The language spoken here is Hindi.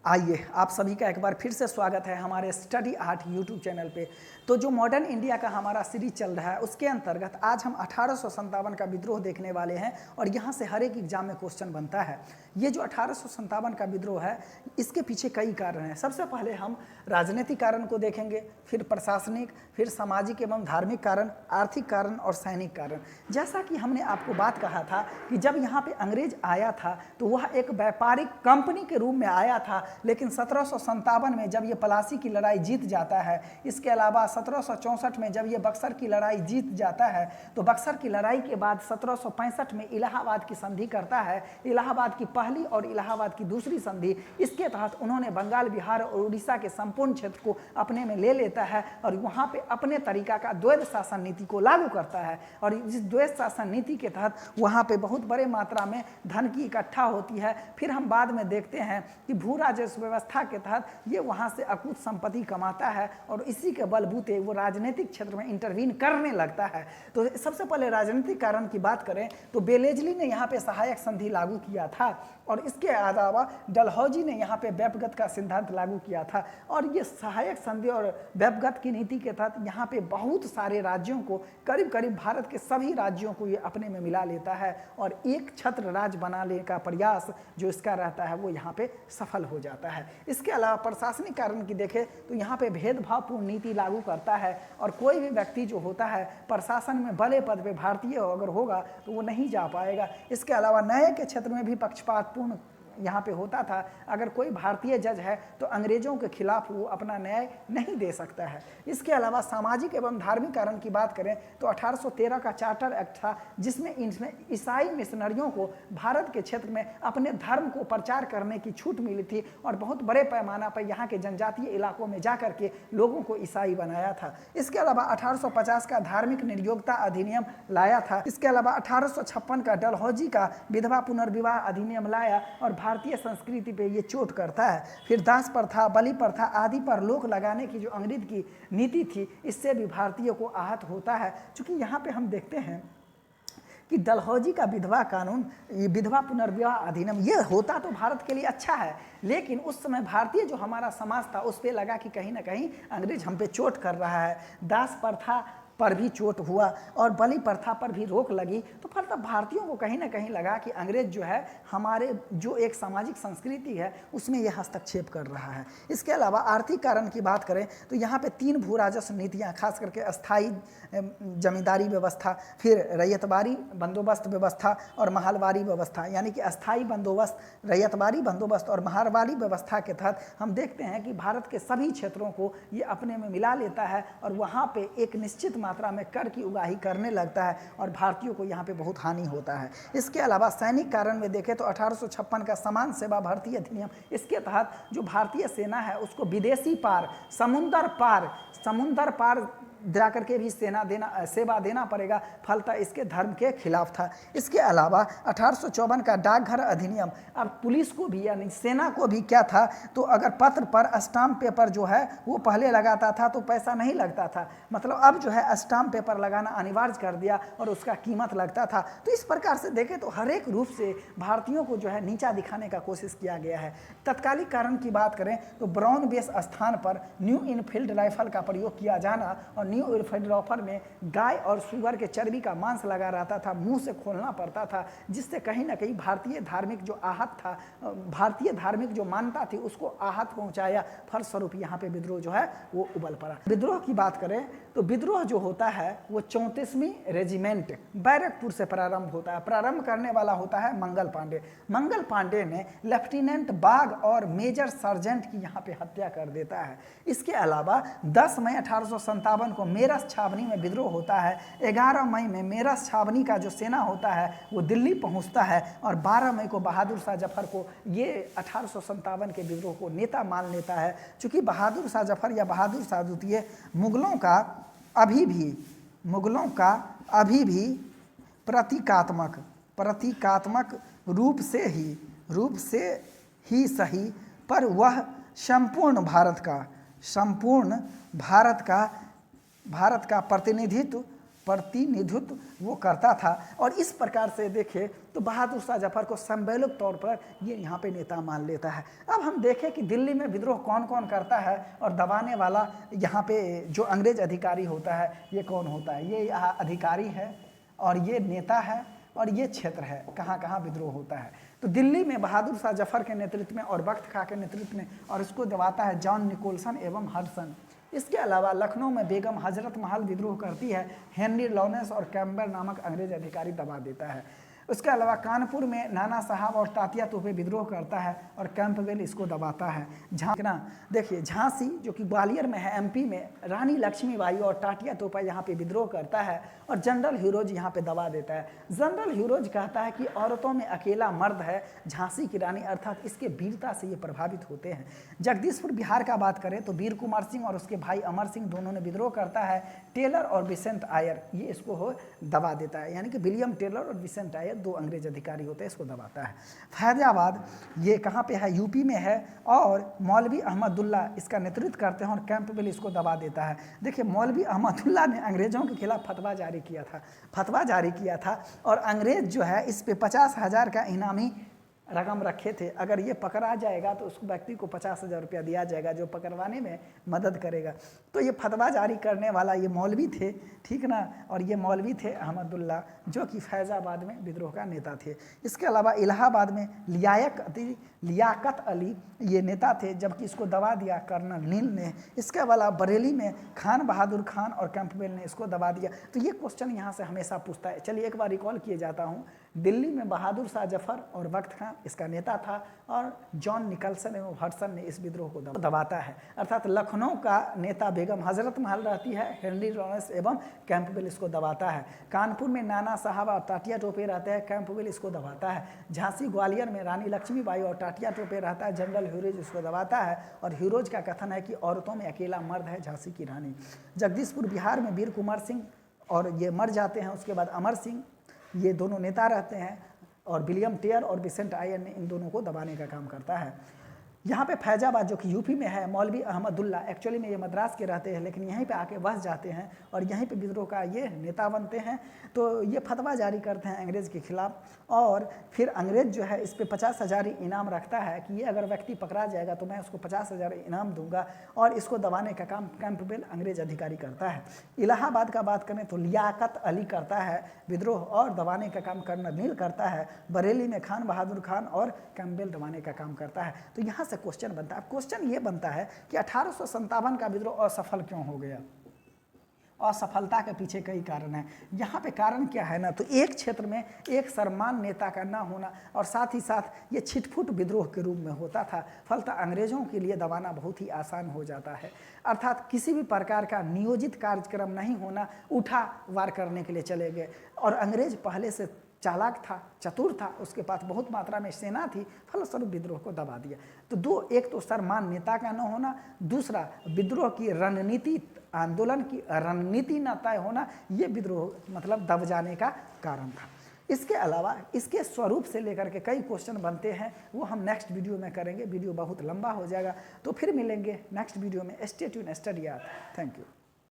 आइए आप सभी का एक बार फिर से स्वागत है हमारे स्टडी आर्ट यूट्यूब चैनल पे। तो जो मॉडर्न इंडिया का हमारा सीरीज चल रहा है उसके अंतर्गत आज हम 1857 का विद्रोह देखने वाले हैं और यहाँ से हर एक एग्जाम में क्वेश्चन बनता है। ये जो 1857 का विद्रोह है इसके पीछे कई कारण हैं। सबसे पहले हम राजनीतिक कारण को देखेंगे, फिर प्रशासनिक, फिर सामाजिक एवं धार्मिक कारण, आर्थिक कारण और सैनिक कारण। जैसा कि हमने आपको बात कहा था कि जब यहाँ पे अंग्रेज आया था तो वह एक व्यापारिक कंपनी के रूप में आया था, लेकिन 1757 में जब ये प्लासी की लड़ाई जीत जाता है, इसके अलावा 1764 में जब ये बक्सर की लड़ाई जीत जाता है, तो बक्सर की लड़ाई के बाद 1765 में इलाहाबाद की संधि करता है। इलाहाबाद की पहली और इलाहाबाद की दूसरी संधि, इसके तहत उन्होंने बंगाल, बिहार और उड़ीसा के संपूर्ण क्षेत्र को अपने में ले लेता है और वहाँ पे अपने तरीका का द्वैध शासन नीति को लागू करता है। और इस द्वैध शासन नीति के तहत वहाँ पे बहुत बड़े मात्रा में धन की इकट्ठा होती है। फिर हम बाद में देखते हैं कि भू राजस्व व्यवस्था के तहत ये वहाँ से अकूत संपत्ति कमाता है और इसी के बलबूते वो राजनीतिक क्षेत्र में इंटरवीन करने लगता है। तो सबसे पहले राजनीतिक कारण की बात करें तो बेलेजली ने यहाँ पे सहायक संधि लागू किया था और इसके अलावा डलहौजी ने यहाँ पे व्यपगत का सिद्धांत लागू किया था। और ये सहायक संधि और व्यपगत की नीति के तहत यहाँ पे बहुत सारे राज्यों को, करीब करीब भारत के सभी राज्यों को ये अपने में मिला लेता है और एक छत्र राज्य बनाने का प्रयास जो इसका रहता है वो यहाँ पे सफल हो जाता है। इसके अलावा प्रशासनिक कारण की देखें तो यहाँ पे भेदभावपूर्ण नीति लागू करता है और कोई भी व्यक्ति जो होता है प्रशासन में बड़े पद पे भारतीय अगर होगा तो वो नहीं जा पाएगा। इसके अलावा न्याय के क्षेत्र में भी पक्षपातपूर्ण यहाँ पे होता था। अगर कोई भारतीय जज है तो अंग्रेजों के खिलाफ वो अपना न्याय नहीं दे सकता है। इसके अलावा सामाजिक एवं धार्मिक कारण की बात करें तो 1813 का चार्टर एक्ट था जिसमें ईसाई मिशनरियों को भारत के क्षेत्र में अपने धर्म को प्रचार करने की छूट मिली थी और बहुत बड़े पैमाना पर यहाँ के जनजातीय इलाकों में जा करके लोगों को ईसाई बनाया था। इसके अलावा 1850 का धार्मिक निर्योग्यता अधिनियम लाया था। इसके अलावा 1856 का डलहौजी का विधवा पुनर्विवाह अधिनियम लाया और भारतीय संस्कृति पे ये चोट करता है। फिर दास प्रथा, बलि प्रथा आदि पर रोक लगाने की जो अंग्रेज की नीति थी इससे भी भारतीयों को आहत होता है। चूंकि यहाँ पे हम देखते हैं कि डलहौजी का विधवा कानून, ये विधवा पुनर्विवाह अधिनियम, ये होता तो भारत के लिए अच्छा है, लेकिन उस समय भारतीय जो हमारा समाज था उस पर लगा कि कहीं ना कहीं अंग्रेज हम पे चोट कर रहा है। दास प्रथा पर भी चोट हुआ और बलि प्रथा पर भी रोक लगी। तो फिर तब भारतीयों को कहीं ना कहीं लगा कि अंग्रेज जो है हमारे जो एक सामाजिक संस्कृति है उसमें यह हस्तक्षेप कर रहा है। इसके अलावा आर्थिक कारण की बात करें तो यहाँ पे 3 भू राजस्व नीतियाँ, खास करके अस्थाई जमींदारी व्यवस्था, फिर रैयतवारी बंदोबस्त व्यवस्था और महालवारी व्यवस्था, यानी कि अस्थाई बंदोबस्त, रैयतवारी बंदोबस्त और महालवारी व्यवस्था के तहत हम देखते हैं कि भारत के सभी क्षेत्रों को ये अपने में मिला लेता है और वहाँ पे एक निश्चित मात्रा में कर की उगाही करने लगता है और भारतीयों को यहाँ पे बहुत हानि होता है। इसके अलावा सैनिक कारण में देखें तो 1856 का समान सेवा भर्ती अधिनियम, इसके तहत जो भारतीय सेना है उसको विदेशी पार, समुंदर पार जा करके भी सेवा देना पड़ेगा, फलतः इसके धर्म के खिलाफ था। इसके अलावा 1854 का डाकघर अधिनियम, अब पुलिस को भी यानी सेना को भी क्या था, तो अगर पत्र पर स्टाम्प पेपर जो है वो पहले लगाता था तो पैसा नहीं लगता था, मतलब अब जो है स्टाम्प पेपर लगाना अनिवार्य कर दिया और उसका कीमत लगता था। तो इस प्रकार से देखें तो हर एक रूप से भारतीयों को जो है नीचा दिखाने का कोशिश किया गया है। तत्कालिक कारण की बात करें तो ब्राउन बेस स्थान पर न्यू इनफील्ड राइफल का प्रयोग किया जाना और न्यू इनफील्ड राइफल में गाय और सुअर के चर्बी का मांस लगा रहता था, मुंह से खोलना पड़ता था, जिससे कहीं ना कहीं भारतीय धार्मिक जो आहत था, भारतीय धार्मिक जो मान्यता थी उसको आहत पहुंचाया। फलस्वरूप यहाँ पे विद्रोह जो है वो उबल पड़ा। विद्रोह की बात करें तो विद्रोह जो होता है वो 34वीं रेजिमेंट बैरकपुर से प्रारंभ होता है। प्रारंभ करने वाला होता है मंगल पांडे। मंगल पांडे ने लेफ्टिनेंट बाग और मेजर सर्जेंट की यहाँ पे हत्या कर देता है। इसके अलावा 10 मई 1857 को मेरठ छावनी में विद्रोह होता है। 11 मई में मेरठ छावनी का जो सेना होता है वो दिल्ली पहुंचता है और 12 मई को बहादुर शाह जफर को ये 1857 के विद्रोह को नेता मान लेता है। चूँकि बहादुर शाह जफर या बहादुर शाह द्वितीय मुगलों का अभी भी प्रतीकात्मक रूप से ही सही, पर वह संपूर्ण भारत का प्रतिनिधित्व प्रतिनिधित्व वो करता था। और इस प्रकार से देखें तो बहादुर शाह जफर को संवैधानिक तौर पर ये यहाँ पे नेता मान लेता है। अब हम देखें कि दिल्ली में विद्रोह कौन कौन करता है और दबाने वाला यहाँ पे जो अंग्रेज अधिकारी होता है ये कौन होता है। ये यहाँ अधिकारी है और ये नेता है और ये क्षेत्र है कहाँ कहाँ विद्रोह होता है। तो दिल्ली में बहादुर शाह जफर के नेतृत्व में और बख्त खां के नेतृत्व में, और इसको दबाता है जॉन निकोलसन एवं हडसन। इसके अलावा लखनऊ में बेगम हजरत महल विद्रोह करती है, हेनरी लॉरेंस और कैम्पबेल नामक अंग्रेज अधिकारी दबा देता है। उसके अलावा कानपुर में नाना साहब और तात्या तोपे विद्रोह करता है और कैंपबेल इसको दबाता है। झांकना देखिए, झांसी जो कि ग्वालियर में है एमपी में, रानी लक्ष्मीबाई और तात्या तोपा यहाँ पे विद्रोह करता है और जनरल ह्यूरोज यहाँ पे दबा देता है। जनरल ह्यूरोज कहता है कि औरतों में अकेला मर्द है झांसी की रानी, अर्थात इसके वीरता से ये प्रभावित होते हैं। जगदीशपुर बिहार का बात करें तो वीर कुमार सिंह और उसके भाई अमर सिंह दोनों ने विद्रोह करता है। टेलर और विसेंट आयर ये इसको हो दबा देता है, यानी कि विलियम टेलर और विसेंट आयर दो अंग्रेज अधिकारी होते हैं, इसको दबाता है। फैजाबाद ये कहाँ पे है, यूपी में है, और मौलवी अहमदुल्ला इसका नेतृत्व करते हैं और कैंपबेल इसको दबा देता है। देखिए, मौलवी अहमदुल्ला ने अंग्रेजों के खिलाफ फतवा जारी किया था और अंग्रेज जो है इस पे 50,000 का इनामी रकम रखे थे। अगर ये पकड़ा जाएगा तो उस व्यक्ति को 50,000 रुपया दिया जाएगा जो पकड़वाने में मदद करेगा। तो ये फतवा जारी करने वाला ये मौलवी थे, ठीक ना, और ये मौलवी थे अहमदुल्ला जो कि फैज़ाबाद में विद्रोह का नेता थे। इसके अलावा इलाहाबाद में लियाकत अली ये नेता थे, जबकि इसको दबा दिया कर्नल नील ने। इसके अलावा बरेली में खान बहादुर खान और कैंपबेल ने इसको दबा दिया। तो ये क्वेश्चन यहाँ से हमेशा पूछता है। चलिए एक बार रिकॉल किए जाता हूँ। दिल्ली में बहादुर शाह जफर और बख्त खां इसका नेता था और जॉन निकलसन एवं हडसन ने इस विद्रोह को दबाता है। अर्थात लखनऊ का नेता बेगम हजरत महल रहती है, हेनरी लॉरेंस एवं कैंपबेल इसको दबाता है। कानपुर में नाना साहब और तात्या टोपे रहते हैं, कैंपबेल इसको दबाता है। झांसी ग्वालियर में रानी लक्ष्मीबाई और तात्या टोपे रहता है, जनरल ह्यूरोज इसको दबाता है और ह्यूरोज का कथन है कि औरतों में अकेला मर्द है झांसी की रानी। जगदीशपुर बिहार में वीर कुमार सिंह और ये मर जाते हैं, उसके बाद अमर सिंह ये दोनों नेता रहते हैं और विलियम टेयर और विसेंट आयर ने इन दोनों को दबाने का काम करता है। यहाँ पे फैजाबाद जो कि यूपी में है, मौलवी अहमदुल्ला एक्चुअली में ये मद्रास के रहते हैं लेकिन यहीं पे आके बस जाते हैं और यहीं पे विद्रोह का ये नेता बनते हैं। तो ये फतवा जारी करते हैं अंग्रेज़ के खिलाफ और फिर अंग्रेज़ जो है इस पे 50,000 इनाम रखता है कि ये अगर व्यक्ति पकड़ा जाएगा तो मैं उसको 50,000 इनाम दूंगा और इसको दबाने का काम कैंपबेल अंग्रेज अधिकारी करता है। इलाहाबाद का बात करें तो लियाकत अली करता है विद्रोह और दबाने का काम कर्नल नील करता है। बरेली में खान बहादुर खान और कैंपबेल दबाने का काम करता है। तो यहाँ क्वेश्चन बनता है। क्वेश्चन ये बनता है कि 1857 का विद्रोह असफल क्यों हो गया। असफलता के पीछे कई कारण हैं। यहाँ पे कारण क्या है ना, तो एक क्षेत्र में एक सर्वमान्य नेता का ना होना और साथ ही साथ ये छिटफुट विद्रोह के रूप में होता था। फलतः अंग्रेजों के लिए दबाना बहुत ही आसान हो जाता है। अर्थात किसी भी प्रकार का नियोजित कार्यक्रम नहीं होना, उठा वार करने के लिए चले गए और अंग्रेज पहले से चालाक था, चतुर था, उसके पास बहुत मात्रा में सेना थी, फलस्वरूप विद्रोह को दबा दिया। तो एक तो सर्वमान्य नेता का न होना, दूसरा विद्रोह की रणनीति, आंदोलन की रणनीति न तय होना, ये विद्रोह मतलब दब जाने का कारण था। इसके अलावा इसके स्वरूप से लेकर के कई क्वेश्चन बनते हैं, वो हम नेक्स्ट वीडियो में करेंगे। वीडियो बहुत लंबा हो जाएगा, तो फिर मिलेंगे नेक्स्ट वीडियो में। Stay tune, study art. Thank you.